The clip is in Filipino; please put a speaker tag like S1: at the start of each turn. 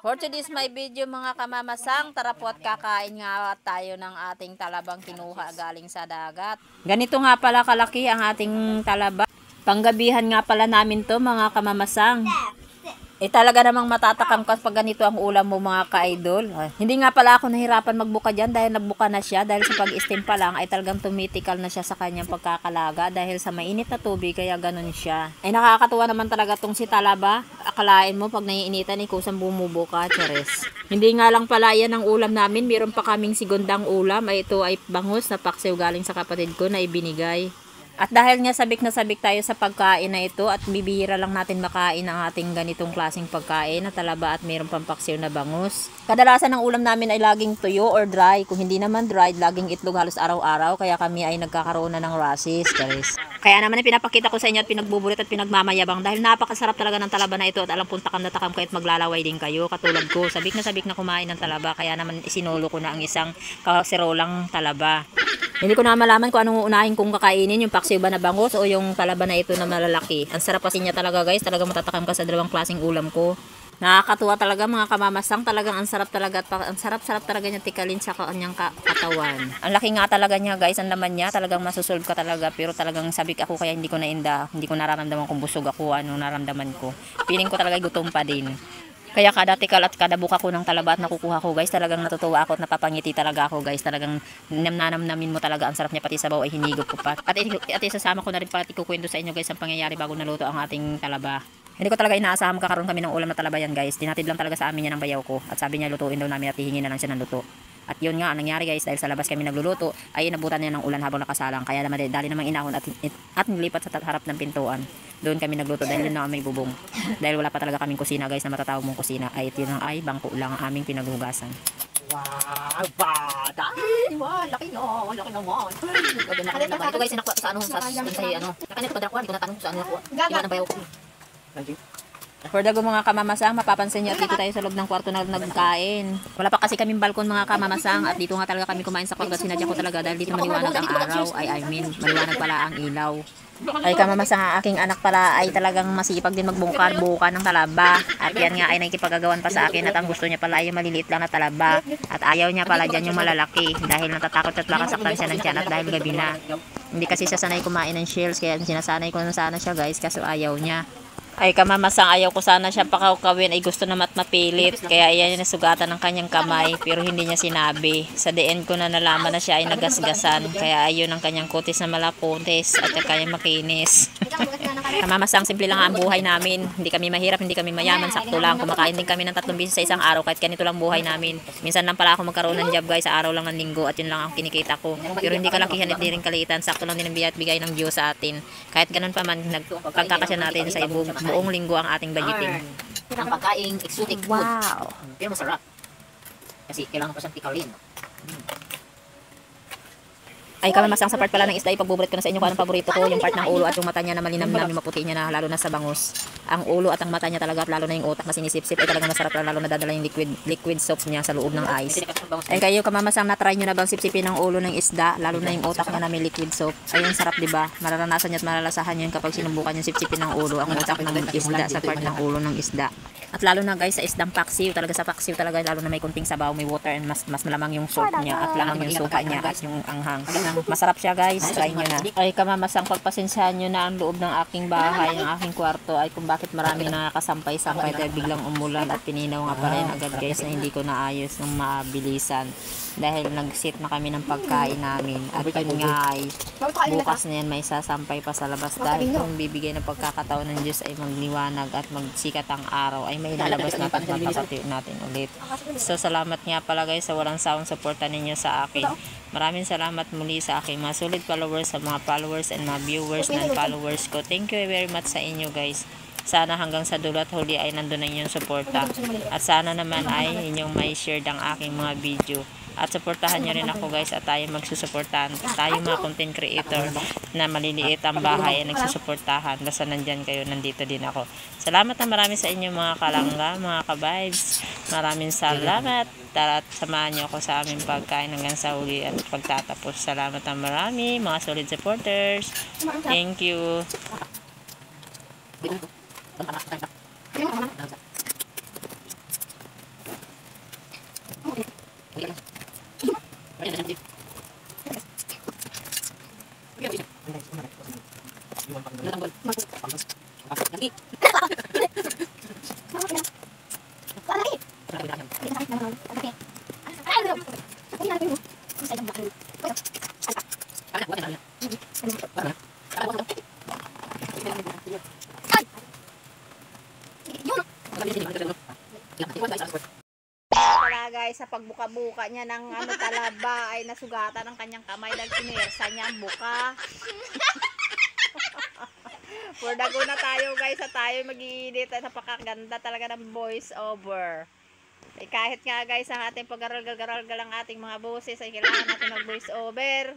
S1: For today's my video mga kamamasang, tara po at kakain nga tayo ng ating talabang kinuha galing sa dagat. Ganito nga pala kalaki ang ating talaba. Panggabihan nga pala namin to mga kamamasang. Talaga namang matatakam ka pag ganito ang ulam mo mga ka-idol. Hindi nga pala ako nahirapan magbuka dyan dahil nagbuka na siya. Dahil sa pag-steam pa lang ay talagang tumitical na siya sa kanyang pagkakalaga. Dahil sa mainit na tubig kaya ganun siya. Nakakatuwa naman talaga tong si talaba. Akalain mo pag naiinitan kusang bumubuka. Chares. Hindi nga lang pala yan ang ulam namin. Meron pa kaming segundang ulam. Ito ay bangus na paksiw galing sa kapatid ko na ibinigay. At dahil nga sabik na sabik tayo sa pagkain na ito at bibihira lang natin makain ang ating ganitong klaseng pagkain na talaba at mayroon pang paksiw na bangus. Kadalasan ang ulam namin ay laging tuyo or dry. Kung hindi naman dried, laging itlog halos araw-araw. Kaya kami ay nagkakaroon na ng rashes. Kaya naman pinapakita ko sa inyo at pinagbubulit at pinagmamayabang dahil napakasarap talaga ng talaba na ito at alam kong takam na takam kahit maglalaway din kayo. Katulad ko, sabik na kumain ng talaba. Kaya naman isinulo ko na ang isang kaserolang talaba. Hindi ko na malaman kung anong uunahin kong kakainin, yung paksiw ba na bangus o yung talaba na ito na malalaki. Ang sarap kasi niya talaga guys, talagang matatakam ka sa dalawang klaseng ulam ko. Nakakatuwa talaga mga kamamasang, talagang ang sarap talaga at ang sarap-sarap talaga niya tikalin sa kanyang katawan. Ang laki nga talaga niya guys, ang laman niya, talagang masusolve ka talaga pero talagang sabik ako kaya hindi ko hindi ko nararamdaman kung busog ako, anong naramdaman ko. Feeling ko talaga gutom pa din. Kaya kada tikal at kada buka ko ng talaba at nakukuha ko guys, talagang natutuwa ako at napapangiti talaga ako guys. Talagang namnanamin mo talaga ang sarap niya, pati sabaw ay hinigop ko pa. At isasama ko na rin pala ikukwento sa inyo guys ang pangyayari bago naluto ang ating talaba. Hindi ko talaga inaasahan magkakaroon kami ng ulam na talaba yan guys. Dinatid lang talaga sa amin yan ng bayaw ko at sabi niya lutuin daw namin at hihingi na lang siya ng luto. At yun nga ang nangyari guys, dahil sa labas kami nagluluto ay inabutan niya ng ulan habang nakasalang. Kaya naman dali namang inahon at nilipat sa harap ng pintuan. Doon kami nagluto dahil yun na may bubong. Dahil wala pa talaga kaming kusina guys na matatawag mong kusina. Ay ito lang ay bangko lang ang aming pinaghugasan. Wow, bata! Wow, laki no, laki naman. Ito guys, nakuha sa ano, sa ano. Nakanito ko dakuan, ko natanong sa ano nakuha. Iwan ang bayaw ko. For dago mga kamamasang, mapapansin niyo at dito tayo sa loob ng kwarto na nagkain. Wala pa kasi kaming balkon mga kamamasang at dito nga talaga kami kumain sa kwarto at sinadya ko talaga dahil dito maliwanag ang araw. Maliwanag pala ang ilaw. Ay kamamasang, ang aking anak pala ay talagang masipag din magbungkar-buka ng talaba. At yan nga ay nakikipagagawan pa sa akin at ang gusto niya pala ay yung maliliit lang na talaba. At ayaw niya pala dyan yung malalaki dahil natatakot at baka saktan siya ng tiyan at dahil gabi na. Hindi kasi siya sanay kumain ng shells kaya sinasanay ko na sana siya guys kaso ayaw niya. Ay kamamasang, ayaw ko sana siya pakawin ay gusto naman mapilit kaya iyan yung nasugatan ng kanyang kamay pero hindi niya sinabi. Sa DN ko na nalaman na siya ay nagasgasan kaya ayun ang kanyang kutis na malapuntis at kaya makinis. Kamamasang, simple lang ang buhay namin, hindi kami mahirap, hindi kami mayaman, sakto lang. Kumakain din kami ng 3 beses sa isang araw kahit ganito lang buhay namin. Minsan lang pala ako magkaroon ng job guys sa araw lang ng linggo at yun lang ang kinikita ko pero hindi kalakihan at hindi rin kaliitan, sakto lang din ang bigay ng Diyos sa atin. Kahit ganun pa man nagpagkakasya natin sa buong linggo ang ating budgeting. Ang pagkaing exotic food. Wow. Pero masarap. Kasi kailangan pa siyang tikalin. Ay kamamasang, sa part pala ng isda, ipagbubulit ko na sa inyo kung anong paborito ko, yung part ng ulo at yung mata niya na malinamnam, yung maputi niya na lalo na sa bangus. Ang ulo at ang mata niya talaga at lalo na yung utak na sinisip-sip ay talagang masarap, lalo na dadala yung liquid soap niya sa loob ng ice. Ay kayo kamamasang, na-try nyo na bang sipsipin ng ulo ng isda, lalo na yung utak niya na may liquid soap? Ay yung sarap diba? Mararanasan niya at malalasahan niyo kapag sinubukan yung sipsipin ng ulo, ang utak ng isda sa part ng ulo ng isda. At lalo na guys sa isdang paksiw, talaga sa paksiw talaga lalo na may kunting sabaw, may water and mas malamang yung soap niya at lamang yung suka niya at yung anghang. Masarap siya guys, try nyo na. Ay kamamasang, pagpasensyahan nyo na ang loob ng aking bahay, ng aking kwarto ay kung bakit marami nakakasampay-sampay dahil biglang umulan at pininaw nga pa rin agad guys na hindi ko naayos ng mabilisan. Dahil nag-sit na kami ng pagkain namin at yun nga ay bukas na yan may sasampay pa sa labas dahil kung bibigay ng pagkakataon ng Diyos ay magliwanag at magsikat ang araw ay may lalabas natin at mapapatiyo natin ulit. So salamat nga pala guys sa walang sawang suporta ninyo sa akin. Maraming salamat muli sa aking mga solid followers, sa mga followers and mga viewers and followers ko. Thank you very much sa inyo guys. Sana hanggang sa dulo at huli ay nandun na inyong suporta. At sana naman ay inyong may share ang aking mga video. At suportahan nyo rin ako guys at tayo magsusuportahan. Tayo mga content creator na maliliit ang bahay ay nagsusuportahan. Basta nandyan kayo, nandito din ako. Salamat na marami sa inyo mga kalangga, mga ka-vibes. Maraming salamat. Tara at samahan nyo ako sa aming pagkain hanggang sa uli at pagtatapos. Salamat na marami mga solid supporters. Thank you. Pala guys, sa pagbuka-buka niya ng talaba ay nasugatan ang kanyang kamay dahil sinersa niya ang buka. For dago na tayo guys, sa tayo mag-i-edit. Napakaganda talaga ng voice over. Eh, kahit nga guys ang ating pag-aral-garal ang ating mga boses ay kailangan natin mag voice over.